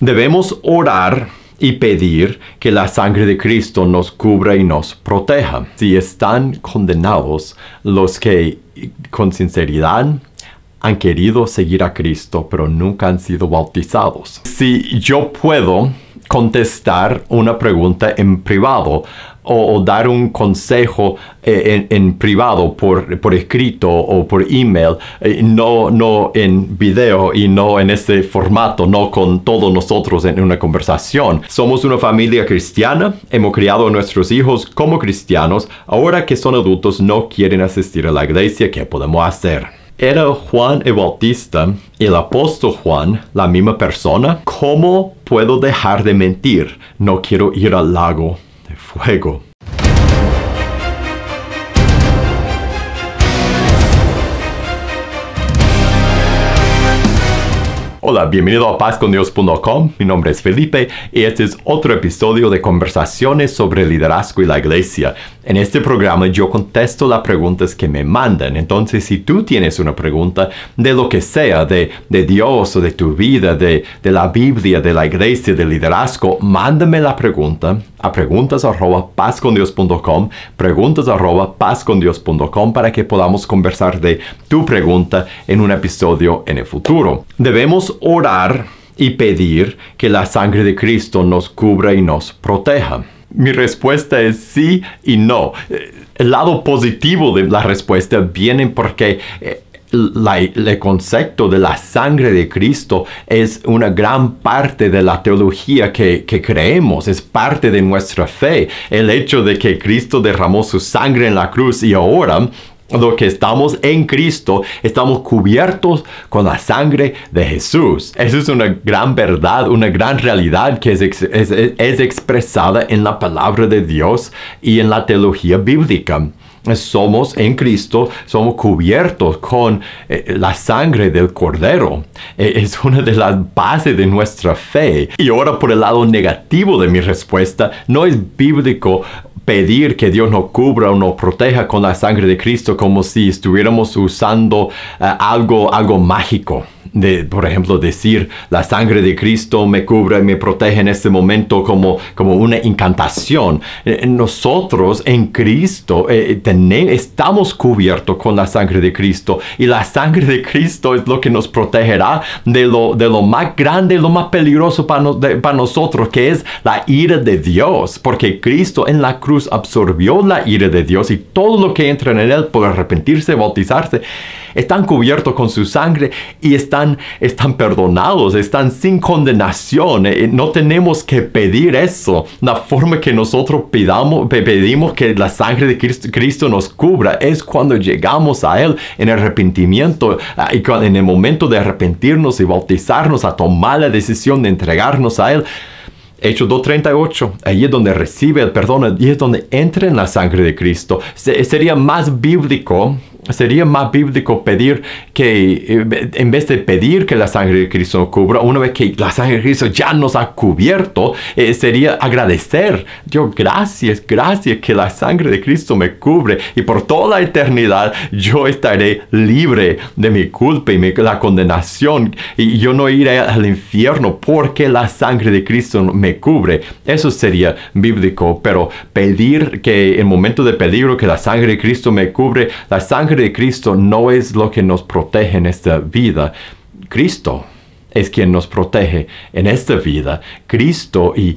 Debemos orar y pedir que la sangre de Cristo nos cubra y nos proteja. Si están condenados los que con sinceridad han querido seguir a Cristo, pero nunca han sido bautizados. Si yo puedo contestar una pregunta en privado o dar un consejo en privado por escrito o por email, no en video y no en este formato, no con todos nosotros en una conversación. Somos una familia cristiana, hemos criado a nuestros hijos como cristianos. Ahora que son adultos no quieren asistir a la iglesia, ¿qué podemos hacer? ¿Era Juan el Bautista y el apóstol Juan la misma persona? ¿Cómo puedo dejar de mentir? No quiero ir al lago de fuego. Hola, bienvenido a pazcondios.com. Mi nombre es Felipe y este es otro episodio de Conversaciones sobre Liderazgo y la Iglesia. En este programa yo contesto las preguntas que me mandan. Entonces, si tú tienes una pregunta de lo que sea, de Dios o de tu vida, de la Biblia, de la Iglesia, de liderazgo, mándame la pregunta a preguntas@pazcondios.com, preguntas@pazcondios.com para que podamos conversar de tu pregunta en un episodio en el futuro. Debemos orar y pedir que la sangre de Cristo nos cubra y nos proteja. Mi respuesta es sí y no. El lado positivo de la respuesta viene porque el concepto de la sangre de Cristo es una gran parte de la teología que creemos, es parte de nuestra fe. El hecho de que Cristo derramó su sangre en la cruz y ahora lo que estamos en Cristo, estamos cubiertos con la sangre de Jesús. Eso es una gran verdad, una gran realidad que es expresada en la palabra de Dios y en la teología bíblica. Somos en Cristo, somos cubiertos con la sangre del Cordero. Es una de las bases de nuestra fe. Y ahora por el lado negativo de mi respuesta, no es bíblico pedir que Dios nos cubra o nos proteja con la sangre de Cristo como si estuviéramos usando algo mágico. Por ejemplo, decir la sangre de Cristo me cubre y me protege en este momento como una incantación. Nosotros en Cristo estamos cubiertos con la sangre de Cristo y la sangre de Cristo es lo que nos protegerá de lo más grande, lo más peligroso para nosotros, que es la ira de Dios, porque Cristo en la cruz absorbió la ira de Dios y todo lo que entra en él por arrepentirse, bautizarse, están cubiertos con su sangre y están perdonados, están sin condenación. No tenemos que pedir eso. La forma que nosotros pedimos que la sangre de Cristo nos cubra es cuando llegamos a Él en arrepentimiento y en el momento de arrepentirnos y bautizarnos, a tomar la decisión de entregarnos a Él. Hechos 2:38, ahí es donde recibe el perdón, ahí es donde entra en la sangre de Cristo. Sería más bíblico pedir que, en vez de pedir que la sangre de Cristo nos cubra, una vez que la sangre de Cristo ya nos ha cubierto, sería agradecer. Dios, gracias que la sangre de Cristo me cubre y por toda la eternidad yo estaré libre de mi culpa y la condenación y yo no iré al infierno porque la sangre de Cristo me cubre. Eso sería bíblico, pero pedir que en momento de peligro que la sangre de Cristo me cubre, la sangre de Cristo no es lo que nos protege en esta vida. Cristo es quien nos protege en esta vida. Cristo y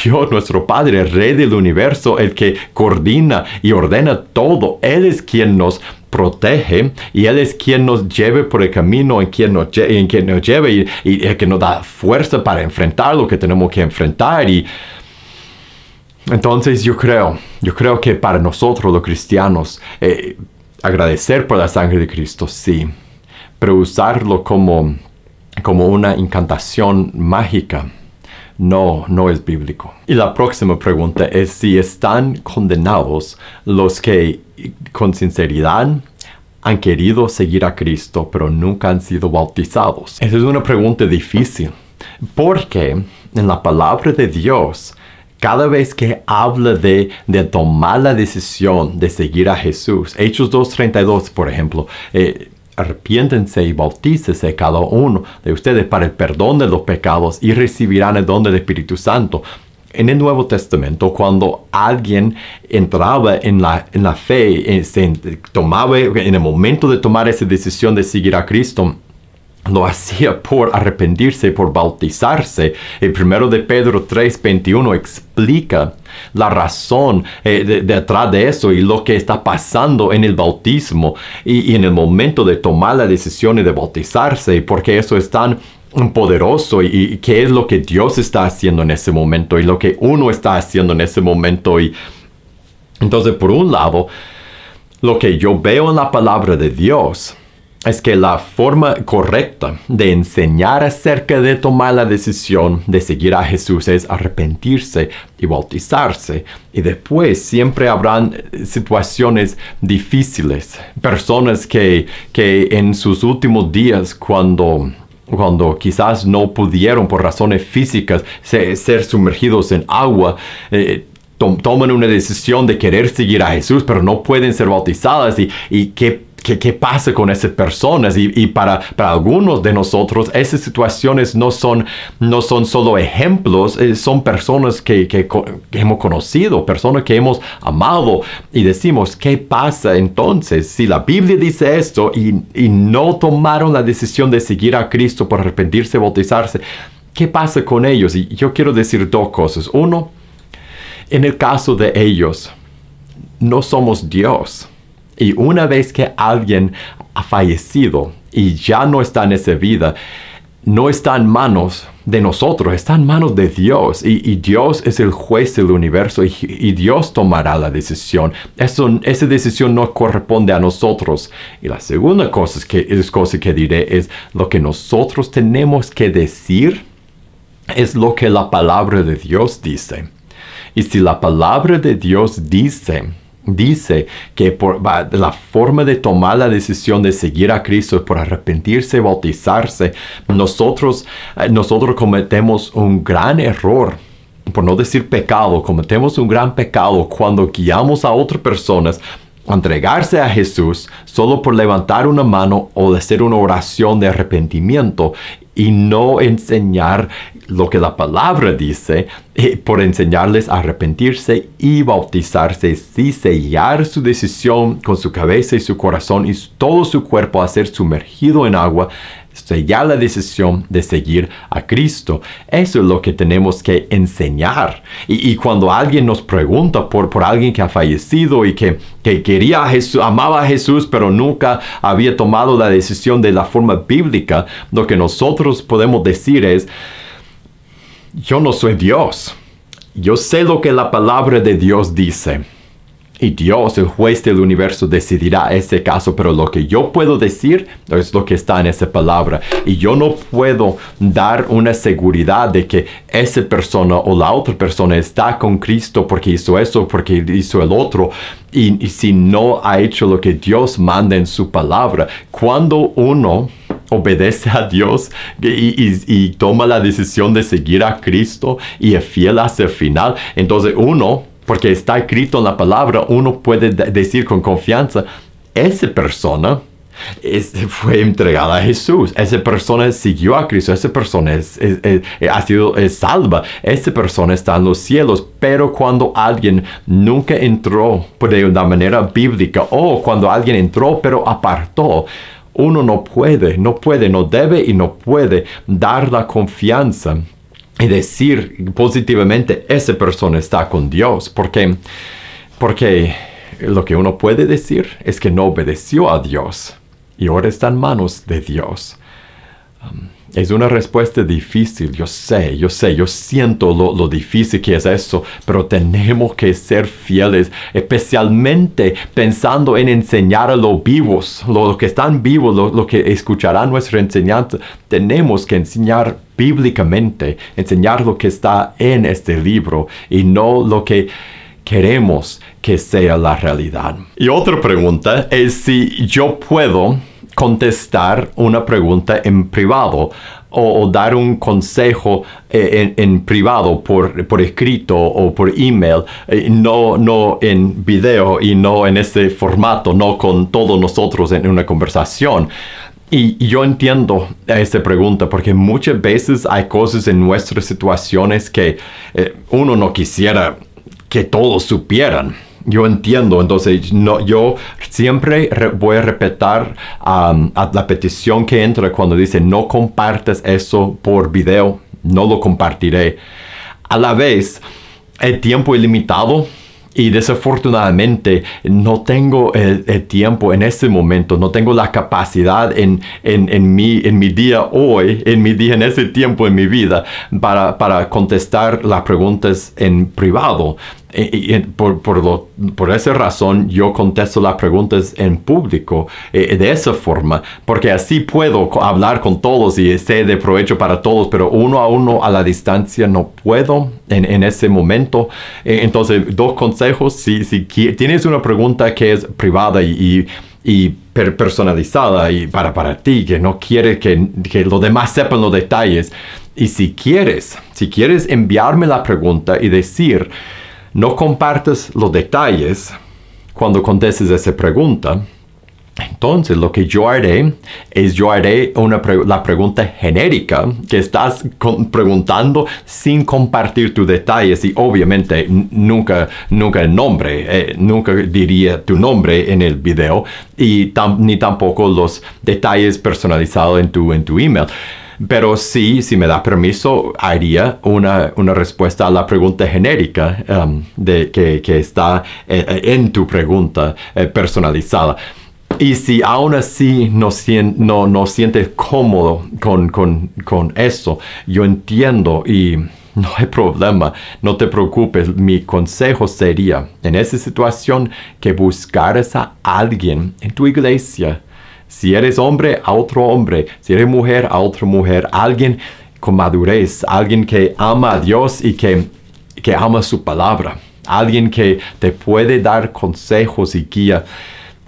Dios, nuestro Padre, el Rey del universo, el que coordina y ordena todo. Él es quien nos protege y Él es quien nos lleve por el camino en quien nos lleve y el que nos da fuerza para enfrentar lo que tenemos que enfrentar. Y entonces yo creo que para nosotros los cristianos, agradecer por la sangre de Cristo, sí, pero usarlo como una incantación mágica, no es bíblico. Y la próxima pregunta es si están condenados los que con sinceridad han querido seguir a Cristo, pero nunca han sido bautizados. Esa es una pregunta difícil, porque en la palabra de Dios, cada vez que habla de tomar la decisión de seguir a Jesús, Hechos 2:32, por ejemplo, arrepiéntense y bautícese cada uno de ustedes para el perdón de los pecados y recibirán el don del Espíritu Santo. En el Nuevo Testamento, cuando alguien entraba en la fe, tomaba en el momento de tomar esa decisión de seguir a Cristo, lo hacía por arrepentirse, por bautizarse. El 1 de Pedro 3:21 explica la razón detrás de eso y lo que está pasando en el bautismo y en el momento de tomar la decisión de bautizarse, porque eso es tan poderoso y qué es lo que Dios está haciendo en ese momento y lo que uno está haciendo en ese momento. Y entonces, por un lado, lo que yo veo en la palabra de Dios es que la forma correcta de enseñar acerca de tomar la decisión de seguir a Jesús es arrepentirse y bautizarse. Y después siempre habrán situaciones difíciles. Personas que en sus últimos días, cuando quizás no pudieron por razones físicas ser sumergidos en agua, toman una decisión de querer seguir a Jesús, pero no pueden ser bautizadas. ¿Y qué pasa con esas personas? Y para algunos de nosotros, esas situaciones no son solo ejemplos, son personas que hemos conocido, personas que hemos amado. Y decimos, ¿qué pasa entonces? Si la Biblia dice esto y no tomaron la decisión de seguir a Cristo por arrepentirse y bautizarse, ¿qué pasa con ellos? Y yo quiero decir dos cosas. Uno, en el caso de ellos, no somos Dios. Y una vez que alguien ha fallecido y ya no está en esa vida, no está en manos de nosotros, está en manos de Dios. Y Dios es el juez del universo y Dios tomará la decisión. Esa decisión no corresponde a nosotros. Y la segunda cosa que diré es lo que nosotros tenemos que decir es lo que la palabra de Dios dice. Y si la palabra de Dios dice que la forma de tomar la decisión de seguir a Cristo es por arrepentirse y bautizarse, nosotros cometemos un gran error, por no decir pecado, cometemos un gran pecado cuando guiamos a otras personas a entregarse a Jesús solo por levantar una mano o hacer una oración de arrepentimiento y no enseñar lo que la palabra dice, por enseñarles a arrepentirse y bautizarse, y sellar su decisión con su cabeza y su corazón y todo su cuerpo a ser sumergido en agua, sellar la decisión de seguir a Cristo. Eso es lo que tenemos que enseñar. Y cuando alguien nos pregunta por alguien que ha fallecido y que quería a Jesús, amaba a Jesús, pero nunca había tomado la decisión de la forma bíblica, lo que nosotros podemos decir es, yo no soy Dios. Yo sé lo que la palabra de Dios dice. Y Dios, el juez del universo, decidirá ese caso. Pero lo que yo puedo decir es lo que está en esa palabra. Y yo no puedo dar una seguridad de que esa persona o la otra persona está con Cristo porque hizo eso, porque hizo el otro. Y si no ha hecho lo que Dios manda en su palabra. Cuando uno obedece a Dios y toma la decisión de seguir a Cristo y es fiel hasta el final, entonces uno, porque está escrito en la palabra, uno puede decir con confianza, esa persona fue entregada a Jesús, esa persona siguió a Cristo, esa persona es salva, esa persona está en los cielos. Pero cuando alguien nunca entró de una manera bíblica, o cuando alguien entró pero apartó, uno no debe y no puede dar la confianza y decir positivamente, esa persona está con Dios. Porque lo que uno puede decir es que no obedeció a Dios y ahora está en manos de Dios. Es una respuesta difícil, yo siento lo difícil que es eso, pero tenemos que ser fieles, especialmente pensando en enseñar a los vivos, los que están vivos, lo que escucharán nuestra enseñanza. Tenemos que enseñar bíblicamente, enseñar lo que está en este libro y no lo que queremos que sea la realidad. Y otra pregunta es si yo puedo contestar una pregunta en privado o dar un consejo en privado, por escrito o por email, no en video y no en ese formato, no con todos nosotros en una conversación. Y yo entiendo esta pregunta porque muchas veces hay cosas en nuestras situaciones que uno no quisiera que todos supieran. Yo entiendo, entonces yo siempre voy a repetir a la petición que entra cuando dice no compartas eso por video, no lo compartiré. A la vez, el tiempo es limitado y desafortunadamente no tengo el tiempo en este momento, no tengo la capacidad en mi día hoy, en ese tiempo en mi vida para contestar las preguntas en privado. Por esa razón yo contesto las preguntas en público de esa forma, porque así puedo hablar con todos y sé de provecho para todos, pero uno a uno a la distancia no puedo en ese momento. Entonces, dos consejos: si tienes una pregunta que es privada y personalizada y para ti, que no quieres que los demás sepan los detalles, y si quieres enviarme la pregunta y decir no compartas los detalles cuando contestes esa pregunta, entonces lo que yo haré es la pregunta genérica que estás preguntando sin compartir tus detalles, y obviamente nunca el nombre, nunca diría tu nombre en el video, y ni tampoco los detalles personalizados en tu email. Pero sí, si me da permiso, haría una respuesta a la pregunta genérica que está en tu pregunta personalizada. Y si aún así no sientes cómodo con eso, yo entiendo y no hay problema, no te preocupes. Mi consejo sería, en esa situación, que buscaras a alguien en tu iglesia. Si eres hombre, a otro hombre. Si eres mujer, a otra mujer. Alguien con madurez. Alguien que ama a Dios y que ama su palabra. Alguien que te puede dar consejos y guía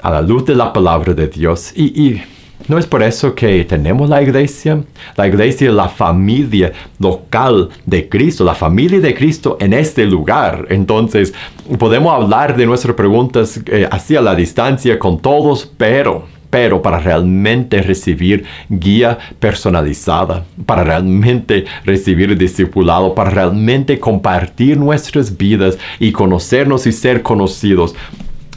a la luz de la palabra de Dios. Y no es por eso que tenemos la iglesia. La iglesia es la familia local de Cristo. La familia de Cristo en este lugar. Entonces, podemos hablar de nuestras preguntas así a la distancia con todos, pero para realmente recibir guía personalizada, para realmente recibir discipulado, para realmente compartir nuestras vidas y conocernos y ser conocidos,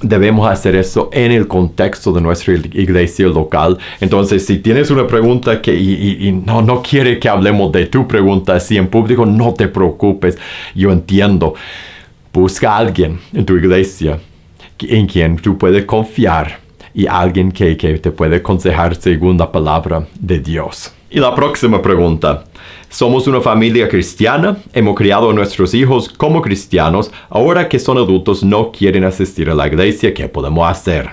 debemos hacer eso en el contexto de nuestra iglesia local. Entonces, si tienes una pregunta y no quiere que hablemos de tu pregunta así en público, no te preocupes. Yo entiendo. Busca a alguien en tu iglesia en quien tú puedes confiar, y alguien que te puede aconsejar según la palabra de Dios. Y la próxima pregunta: somos una familia cristiana, hemos criado a nuestros hijos como cristianos, ahora que son adultos no quieren asistir a la iglesia, ¿qué podemos hacer?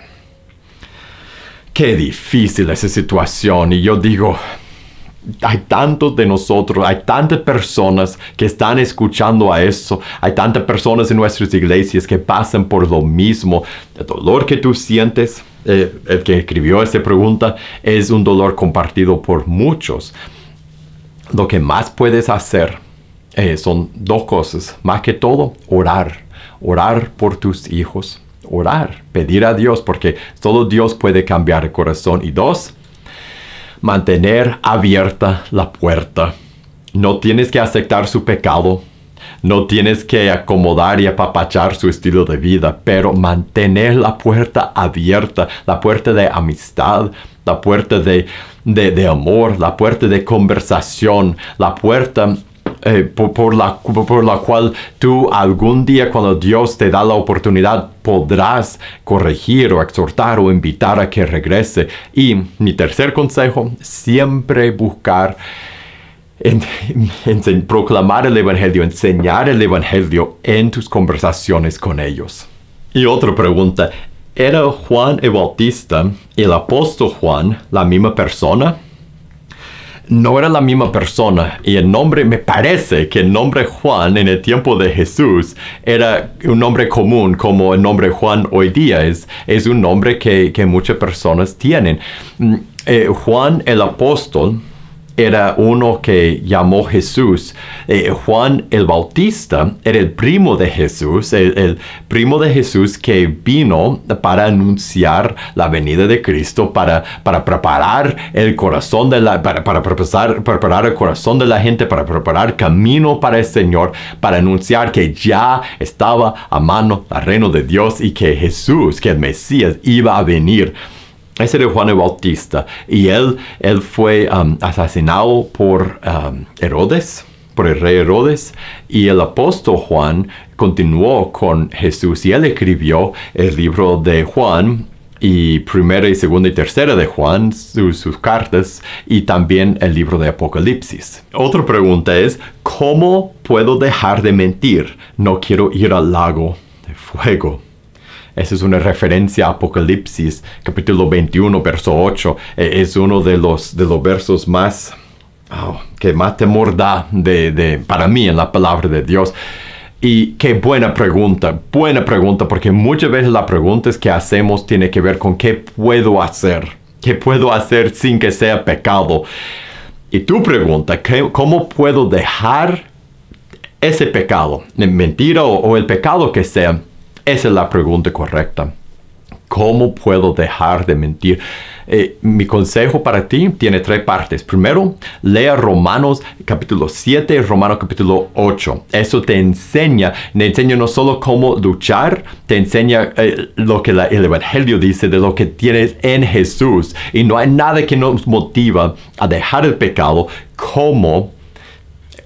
Qué difícil esa situación, y yo digo, hay tantos de nosotros, hay tantas personas que están escuchando a eso, hay tantas personas en nuestras iglesias que pasan por lo mismo. El dolor que tú sientes, el que escribió esta pregunta, es un dolor compartido por muchos. Lo que más puedes hacer son dos cosas. Más que todo, orar por tus hijos, pedir a Dios, porque solo Dios puede cambiar el corazón. Y dos, mantener abierta la puerta. No tienes que aceptar su pecado, no tienes que acomodar y apapachar su estilo de vida, pero mantener la puerta abierta, la puerta de amistad, la puerta de amor, la puerta de conversación, la puerta por la cual tú algún día, cuando Dios te da la oportunidad, podrás corregir o exhortar o invitar a que regrese. Y mi tercer consejo: siempre buscar proclamar el Evangelio, enseñar el Evangelio en tus conversaciones con ellos. Y otra pregunta: ¿era Juan el Bautista y el apóstol Juan la misma persona? No era la misma persona, y el nombre, me parece que el nombre Juan en el tiempo de Jesús era un nombre común, como el nombre Juan hoy día es un nombre que muchas personas tienen. Juan el apóstol era uno que llamó Jesús. Juan el Bautista era el primo de Jesús, el primo de Jesús que vino para anunciar la venida de Cristo, para preparar el corazón para preparar el corazón de la gente, para preparar camino para el Señor, para anunciar que ya estaba a mano el reino de Dios y que Jesús, que el Mesías, iba a venir. Ese era Juan el Bautista, y él fue asesinado por Herodes, por el rey Herodes, y el apóstol Juan continuó con Jesús, y él escribió el libro de Juan, y primera y segunda y tercera de Juan, sus cartas, y también el libro de Apocalipsis. Otra pregunta es, ¿cómo puedo dejar de mentir? No quiero ir al lago de fuego. Esa es una referencia a Apocalipsis, capítulo 21, verso 8. Es uno de los versos más, que más temor da para mí en la palabra de Dios. Y qué buena pregunta, porque muchas veces las preguntas que hacemos tienen que ver con qué puedo hacer. ¿Qué puedo hacer sin que sea pecado? Y tu pregunta, ¿cómo puedo dejar ese pecado? Mentira o el pecado que sea. Esa es la pregunta correcta. ¿Cómo puedo dejar de mentir? Mi consejo para ti tiene 3 partes. Primero, lea Romanos capítulo 7 y Romanos capítulo 8. Eso te enseña no solo cómo luchar, te enseña lo que el Evangelio dice de lo que tienes en Jesús. Y no hay nada que nos motiva a dejar el pecado como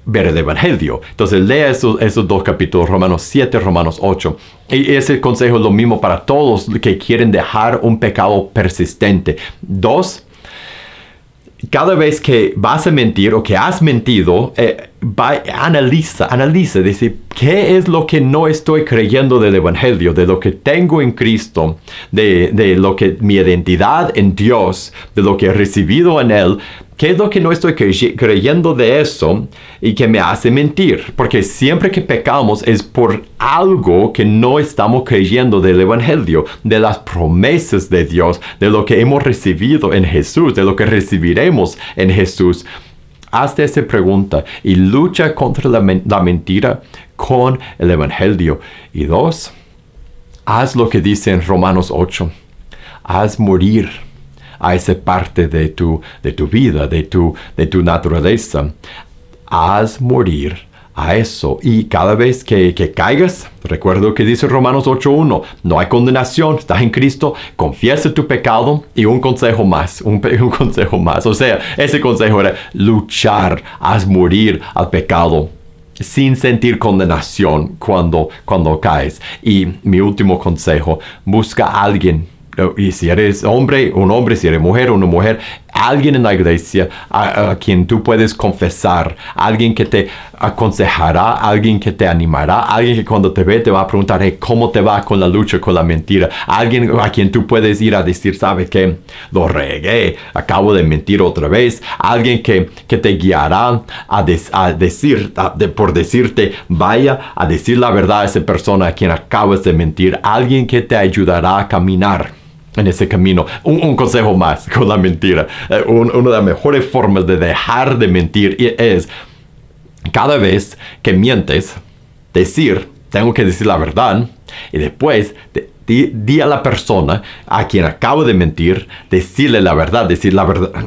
ver el Evangelio. Entonces lea esos 2 capítulos, Romanos 7, Romanos 8. Y ese consejo es lo mismo para todos que quieren dejar un pecado persistente. 2, cada vez que vas a mentir o que has mentido, analiza, dice, ¿qué es lo que no estoy creyendo del Evangelio, de lo que tengo en Cristo, de lo que mi identidad en Dios, de lo que he recibido en Él? ¿Qué es lo que no estoy creyendo de eso y que me hace mentir? Porque siempre que pecamos es por algo que no estamos creyendo del Evangelio, de las promesas de Dios, de lo que hemos recibido en Jesús, de lo que recibiremos en Jesús. Hazte esa pregunta y lucha contra la mentira con el Evangelio. Y 2, haz lo que dice en Romanos 8. Haz morir a esa parte de tu vida, de tu naturaleza. Haz morir a eso. Y cada vez que caigas, recuerda que dice Romanos 8:1, no hay condenación, estás en Cristo, confiesa tu pecado. Y un consejo más, un consejo más. O sea, ese consejo era luchar, haz morir al pecado sin sentir condenación cuando caes. Y mi último consejo, busca a alguien. Y si eres hombre, un hombre; si eres mujer, una mujer, alguien en la iglesia a quien tú puedes confesar, alguien que te aconsejará, alguien que te animará, alguien que cuando te ve te va a preguntar, hey, ¿cómo te va con la lucha con la mentira? Alguien a quien tú puedes ir a decir, ¿sabe qué? Lo regué, acabo de mentir otra vez. Alguien que te guiará por decirte, vaya a decir la verdad a esa persona a quien acabas de mentir. Alguien que te ayudará a caminar en ese camino. Un consejo más con la mentira. Una de las mejores formas de dejar de mentir es, cada vez que mientes, tengo que decir la verdad, y después di a la persona a quien acabo de mentir, decir la verdad.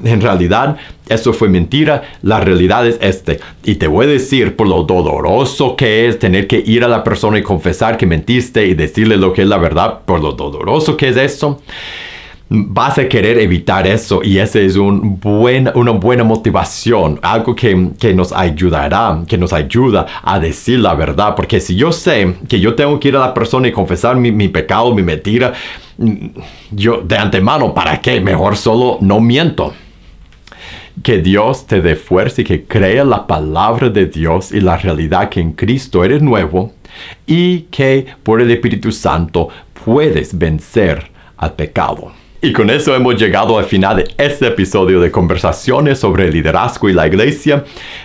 En realidad, eso fue mentira, la realidad es y te voy a decir por lo doloroso que es tener que ir a la persona y confesar que mentiste y decirle lo que es la verdad, por lo doloroso que es eso. Vas a querer evitar eso, y esa es una buena motivación, algo que nos ayudará, que nos ayuda a decir la verdad. Porque si yo sé que yo tengo que ir a la persona y confesar mi pecado, mi mentira, yo de antemano, ¿para qué? Mejor solo no miento. Que Dios te dé fuerza y que crea la palabra de Dios y la realidad que en Cristo eres nuevo, y que por el Espíritu Santo puedes vencer al pecado. Y con eso hemos llegado al final de este episodio de Conversaciones sobre el liderazgo y la iglesia.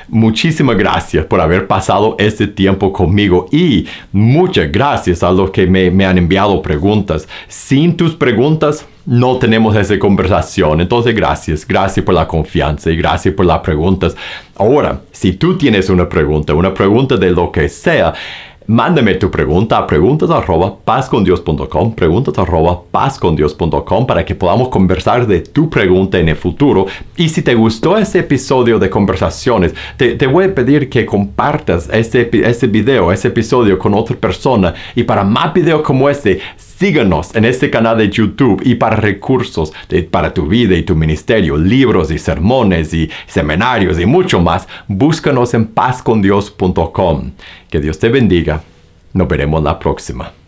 Muchísimas gracias por haber pasado este tiempo conmigo y muchas gracias a los que me han enviado preguntas. Sin tus preguntas no tenemos esa conversación. Entonces gracias por la confianza y gracias por las preguntas. Ahora, si tú tienes una pregunta de lo que sea, mándame tu pregunta a preguntas@pazcondios.com, preguntas@pazcondios.com, para que podamos conversar de tu pregunta en el futuro. Y si te gustó este episodio de conversaciones, te voy a pedir que compartas este video, este episodio con otra persona. Y para más videos como este, síganos en este canal de YouTube, y para recursos para tu vida y tu ministerio, libros y sermones y seminarios y mucho más, búscanos en pazcondios.com. Que Dios te bendiga. Nos veremos la próxima.